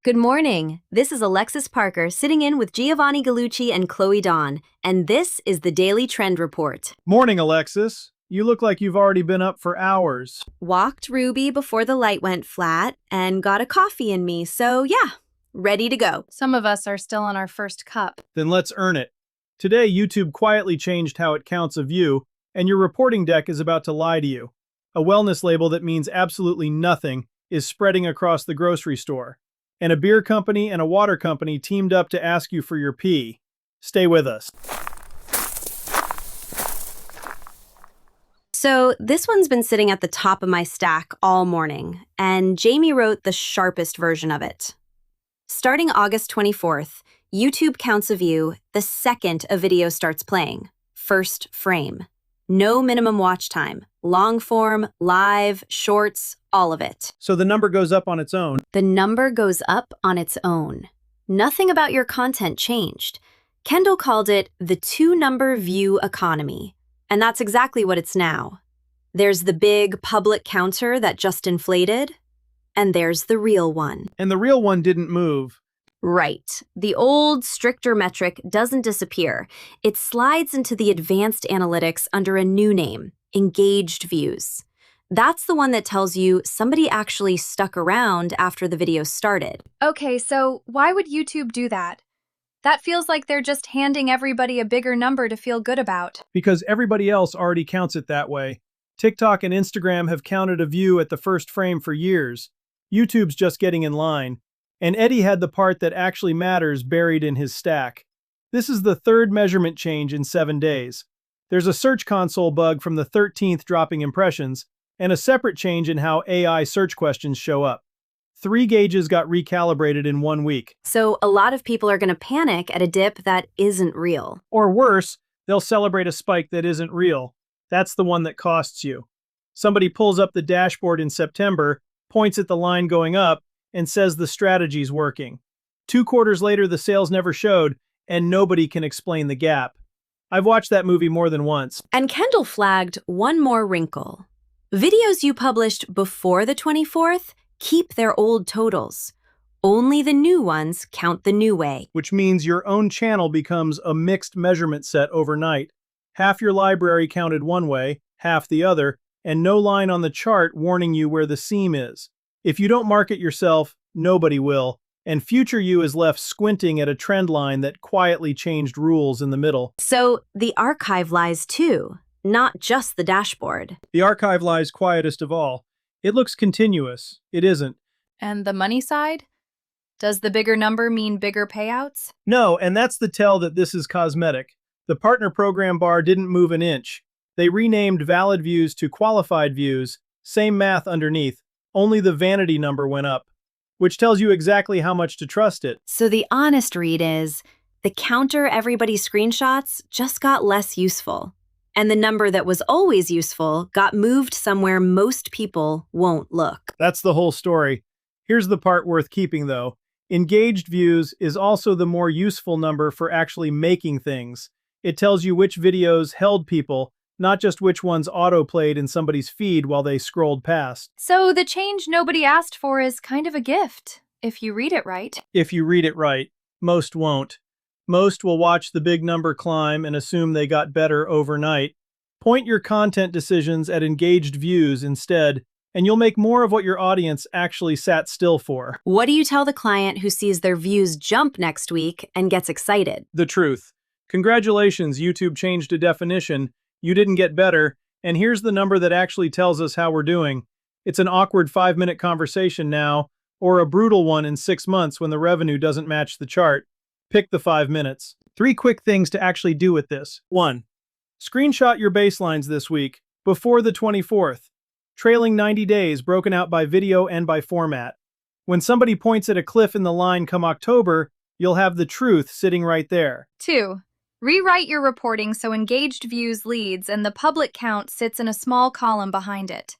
Good morning. This is Alexis Parker sitting in with Giovanni Gallucci and Chloe Dawn, and this is the Daily Trend Report. Morning, Alexis. You look like you've already been up for hours. Walked Ruby before the light went flat and got a coffee in me, so yeah, ready to go. Some of us are still on our first cup. Then let's earn it. Today, YouTube quietly changed how it counts a view, and your reporting deck is about to lie to you. A wellness label that means absolutely nothing is spreading across the grocery store. And a beer company and a water company teamed up to ask you for your pee. Stay with us. So this one's been sitting at the top of my stack all morning, and Jamie wrote the sharpest version of it. Starting August 24th, YouTube counts a view the second a video starts playing. First frame. No minimum watch time. Long form, live, shorts, all of it. So the number goes up on its own. The number goes up on its own. Nothing about your content changed. Kendall called it the two-number view economy, and that's exactly what it's now. There's the big public counter that just inflated, and there's the real one. And the real one didn't move. Right. The old, stricter metric doesn't disappear. It slides into the advanced analytics under a new name, engaged views. That's the one that tells you somebody actually stuck around after the video started. Okay, so why would YouTube do that? That feels like they're just handing everybody a bigger number to feel good about. Because everybody else already counts it that way. TikTok and Instagram have counted a view at the first frame for years. YouTube's just getting in line. And Eddie had the part that actually matters buried in his stack. This is the third measurement change in 7 days. There's a Search Console bug from the 13th dropping impressions, and a separate change in how AI search questions show up. 3 gauges got recalibrated in 1 week. So a lot of people are going to panic at a dip that isn't real. Or worse, they'll celebrate a spike that isn't real. That's the one that costs you. Somebody pulls up the dashboard in September, points at the line going up, and says the strategy's working. 2 quarters later, the sales never showed, and nobody can explain the gap. I've watched that movie more than once. And Kendall flagged one more wrinkle. Videos you published before the 24th keep their old totals. Only the new ones count the new way. Which means your own channel becomes a mixed measurement set overnight. Half your library counted one way, half the other, and no line on the chart warning you where the seam is. If you don't market yourself, nobody will, and future you is left squinting at a trend line that quietly changed rules in the middle. So the archive lies too, not just the dashboard. The archive lies quietest of all. It looks continuous. It isn't. And the money side? Does the bigger number mean bigger payouts? No, and that's the tell that this is cosmetic. The partner program bar didn't move an inch. They renamed valid views to qualified views, same math underneath. Only the vanity number went up, which tells you exactly how much to trust it. So the honest read is, the counter everybody screenshots just got less useful. And the number that was always useful got moved somewhere most people won't look. That's the whole story. Here's the part worth keeping, though. Engaged views is also the more useful number for actually making things. It tells you which videos held people, not just which ones auto-played in somebody's feed while they scrolled past. So the change nobody asked for is kind of a gift, if you read it right. If you read it right. Most won't. Most will watch the big number climb and assume they got better overnight. Point your content decisions at engaged views instead, and you'll make more of what your audience actually sat still for. What do you tell the client who sees their views jump next week and gets excited? The truth. Congratulations, YouTube changed a definition. You didn't get better, and here's the number that actually tells us how we're doing. It's an awkward 5-minute conversation now, or a brutal one in 6 months when the revenue doesn't match the chart. Pick the 5 minutes. 3 quick things to actually do with this. 1. Screenshot your baselines this week, before the 24th. Trailing 90 days broken out by video and by format. When somebody points at a cliff in the line come October, you'll have the truth sitting right there. 2. Rewrite your reporting so engaged views leads and the public count sits in a small column behind it.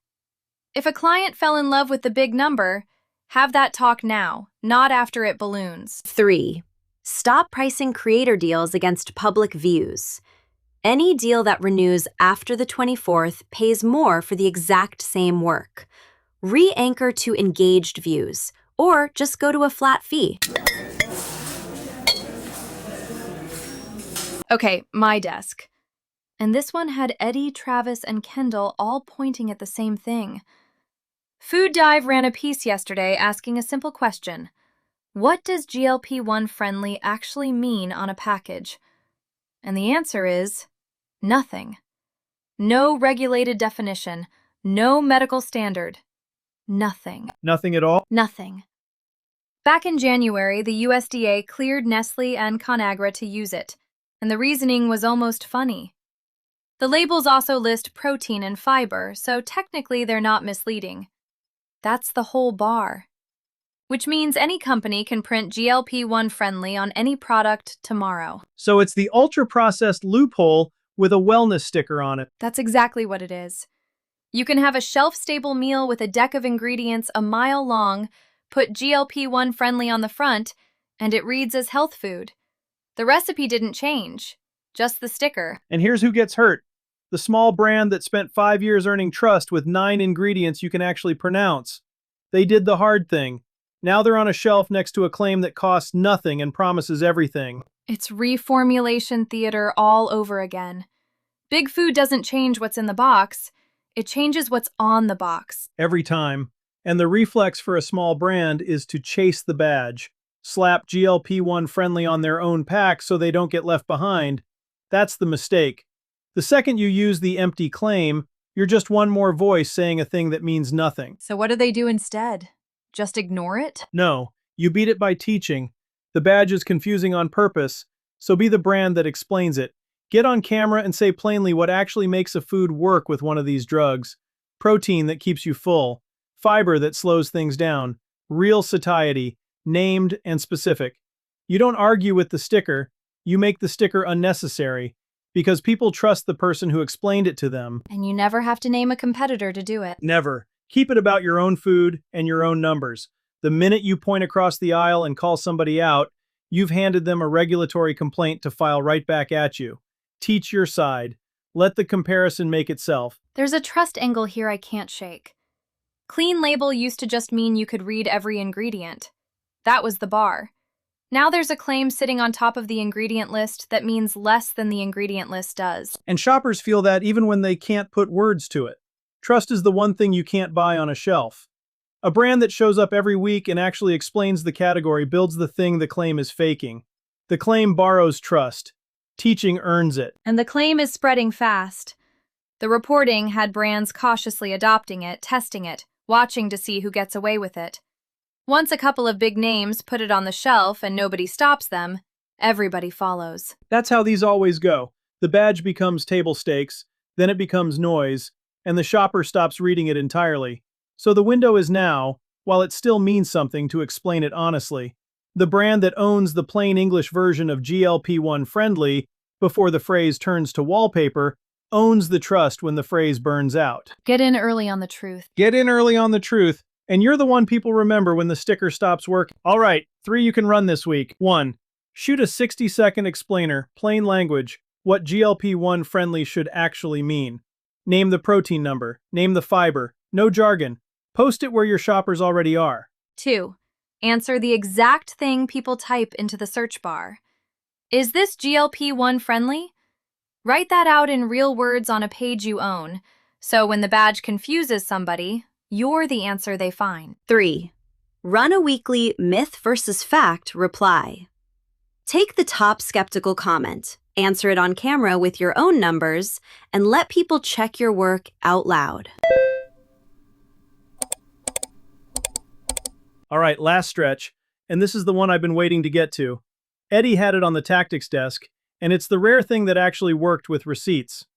If a client fell in love with the big number, have that talk now, not after it balloons. 3. Stop pricing creator deals against public views. Any deal that renews after the 24th pays more for the exact same work. Re-anchor to engaged views, or just go to a flat fee. Okay, my desk. And this one had Eddie, Travis, and Kendall all pointing at the same thing. Food Dive ran a piece yesterday asking a simple question. What does GLP-1 friendly actually mean on a package? And the answer is nothing. No regulated definition, no medical standard. Nothing. Nothing at all? Nothing. Back in January, the USDA cleared Nestle and ConAgra to use it, and the reasoning was almost funny. The labels also list protein and fiber, so technically they're not misleading. That's the whole bar. Which means any company can print GLP-1 friendly on any product tomorrow. So it's the ultra-processed loophole with a wellness sticker on it. That's exactly what it is. You can have a shelf-stable meal with a deck of ingredients a mile long, put GLP-1 friendly on the front, and it reads as health food. The recipe didn't change, just the sticker. And here's who gets hurt. The small brand that spent 5 years earning trust with 9 ingredients you can actually pronounce. They did the hard thing. Now they're on a shelf next to a claim that costs nothing and promises everything. It's reformulation theater all over again. Big Food doesn't change what's in the box. It changes what's on the box. Every time. And the reflex for a small brand is to chase the badge. Slap GLP-1 friendly on their own pack so they don't get left behind. That's the mistake. The second you use the empty claim, you're just one more voice saying a thing that means nothing. So what do they do instead? Just ignore it? No, you beat it by teaching. The badge is confusing on purpose, so be the brand that explains it. Get on camera and say plainly what actually makes a food work with one of these drugs. Protein that keeps you full. Fiber that slows things down. Real satiety. Named and specific. You don't argue with the sticker. You make the sticker unnecessary. Because people trust the person who explained it to them. And you never have to name a competitor to do it. Never. Keep it about your own food and your own numbers. The minute you point across the aisle and call somebody out, you've handed them a regulatory complaint to file right back at you. Teach your side. Let the comparison make itself. There's a trust angle here I can't shake. Clean label used to just mean you could read every ingredient. That was the bar. Now there's a claim sitting on top of the ingredient list that means less than the ingredient list does. And shoppers feel that even when they can't put words to it. Trust is the one thing you can't buy on a shelf. A brand that shows up every week and actually explains the category builds the thing the claim is faking. The claim borrows trust. Teaching earns it. And the claim is spreading fast. The reporting had brands cautiously adopting it, testing it, watching to see who gets away with it. Once a couple of big names put it on the shelf and nobody stops them, everybody follows. That's how these always go. The badge becomes table stakes, then it becomes noise, and the shopper stops reading it entirely. So the window is now, while it still means something to explain it honestly. The brand that owns the plain English version of GLP-1 friendly before the phrase turns to wallpaper owns the trust when the phrase burns out. Get in early on the truth. Get in early on the truth, and you're the one people remember when the sticker stops working. All right, 3 you can run this week. 1. Shoot a 60-second explainer, plain language, what GLP-1 friendly should actually mean. Name the protein number, name the fiber, no jargon. Post it where your shoppers already are. 2. Answer the exact thing people type into the search bar. Is this GLP-1 friendly? Write that out in real words on a page you own, so when the badge confuses somebody, you're the answer they find. 3. Run a weekly myth versus fact reply. Take the top skeptical comment, answer it on camera with your own numbers, and let people check your work out loud. All right, last stretch, and this is the one I've been waiting to get to. Eddie had it on the tactics desk, and it's the rare thing that actually worked with receipts.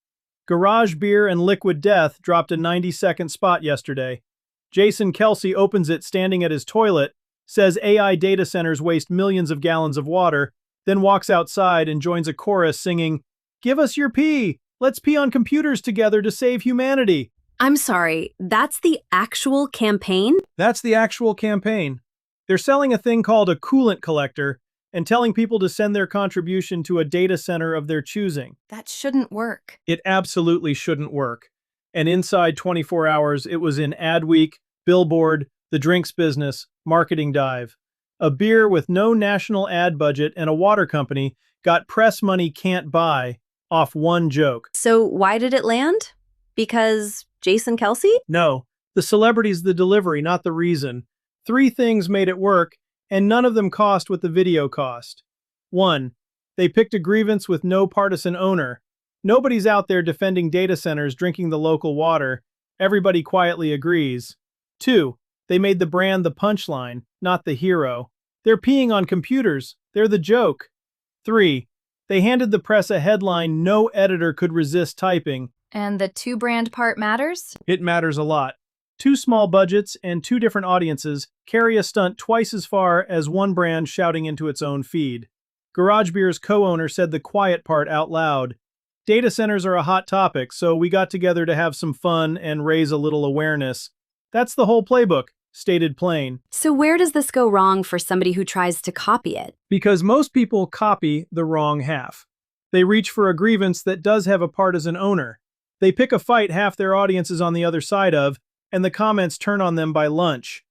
Garage Beer and Liquid Death dropped a 90-second spot yesterday. Jason Kelsey opens it standing at his toilet, says AI data centers waste millions of gallons of water, then walks outside and joins a chorus singing, "Give us your pee! Let's pee on computers together to save humanity!" I'm sorry, that's the actual campaign? That's the actual campaign. They're selling a thing called a coolant collector and telling people to send their contribution to a data center of their choosing. That shouldn't work. It absolutely shouldn't work. And inside 24 hours, it was in Adweek, Billboard, the drinks business, Marketing dive. A beer with no national ad budget and a water company got press money can't buy off one joke. So why did it land? Because Jason Kelsey? No, the celebrity's the delivery, not the reason. Three things made it work, and none of them cost what the video cost. 1. They picked a grievance with no partisan owner. Nobody's out there defending data centers drinking the local water. Everybody quietly agrees. 2. They made the brand the punchline, not the hero. They're peeing on computers. They're the joke. 3. They handed the press a headline no editor could resist typing. And the two-brand part matters? It matters a lot. Two small budgets and two different audiences carry a stunt twice as far as one brand shouting into its own feed. Garage Beer's co-owner said the quiet part out loud. Data centers are a hot topic, so we got together to have some fun and raise a little awareness. That's the whole playbook, stated plain. So where does this go wrong for somebody who tries to copy it? Because most people copy the wrong half. They reach for a grievance that does have a partisan owner. They pick a fight half their audience is on the other side of, and the comments turn on them by lunch.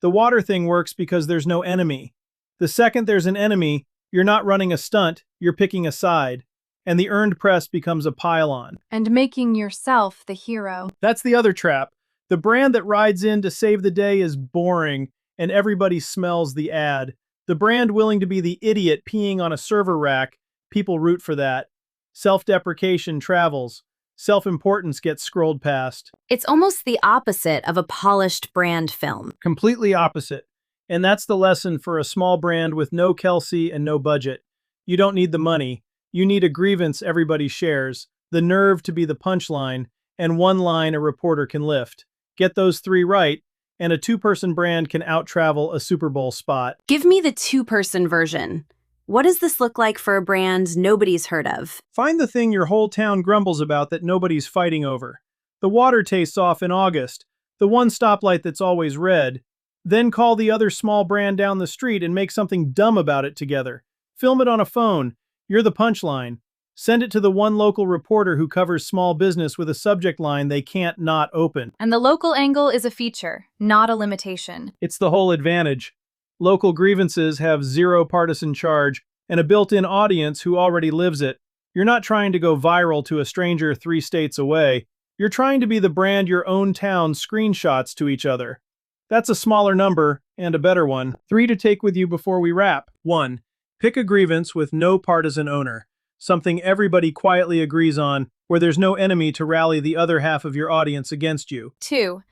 The water thing works because there's no enemy. The second there's an enemy, you're not running a stunt, you're picking a side. And the earned press becomes a pile-on. And making yourself the hero. That's the other trap. The brand that rides in to save the day is boring, and everybody smells the ad. The brand willing to be the idiot peeing on a server rack, people root for that. Self-deprecation travels. Self-importance gets scrolled past. It's almost the opposite of a polished brand film. Completely opposite. And that's the lesson for a small brand with no Kelsey and no budget. You don't need the money. You need a grievance everybody shares, the nerve to be the punchline, and one line a reporter can lift. Get those three right, and a two-person brand can out-travel a Super Bowl spot. Give me the two-person version. What does this look like for a brand nobody's heard of? Find the thing your whole town grumbles about that nobody's fighting over. The water tastes off in August, the one stoplight that's always red. Then call the other small brand down the street and make something dumb about it together. Film it on a phone. You're the punchline. Send it to the one local reporter who covers small business with a subject line they can't not open. And the local angle is a feature, not a limitation. It's the whole advantage. Local grievances have zero partisan charge and a built-in audience who already lives it. You're not trying to go viral to a stranger 3 states away. You're trying to be the brand your own town screenshots to each other. That's a smaller number and a better one. 3 to take with you before we wrap. 1. Pick a grievance with no partisan owner. Something everybody quietly agrees on, where there's no enemy to rally the other half of your audience against you. 2.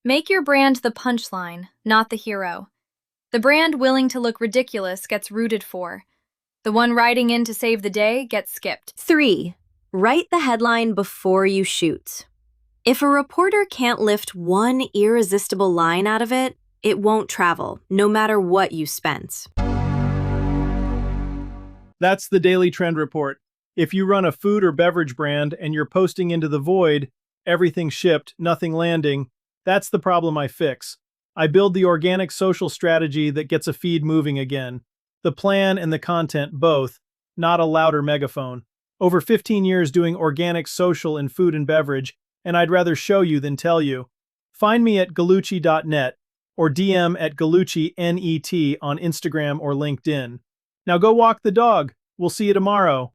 Make your brand the punchline, not the hero. The brand willing to look ridiculous gets rooted for. The one riding in to save the day gets skipped. 3. Write the headline before you shoot. If a reporter can't lift one irresistible line out of it, it won't travel, no matter what you spent. That's the Daily Trend Report. If you run a food or beverage brand and you're posting into the void, everything shipped, nothing landing, that's the problem I fix. I build the organic social strategy that gets a feed moving again. The plan and the content both, not a louder megaphone. Over 15 years doing organic social in food and beverage, and I'd rather show you than tell you. Find me at gallucci.net or DM at gallucci.net on Instagram or LinkedIn. Now go walk the dog. We'll see you tomorrow.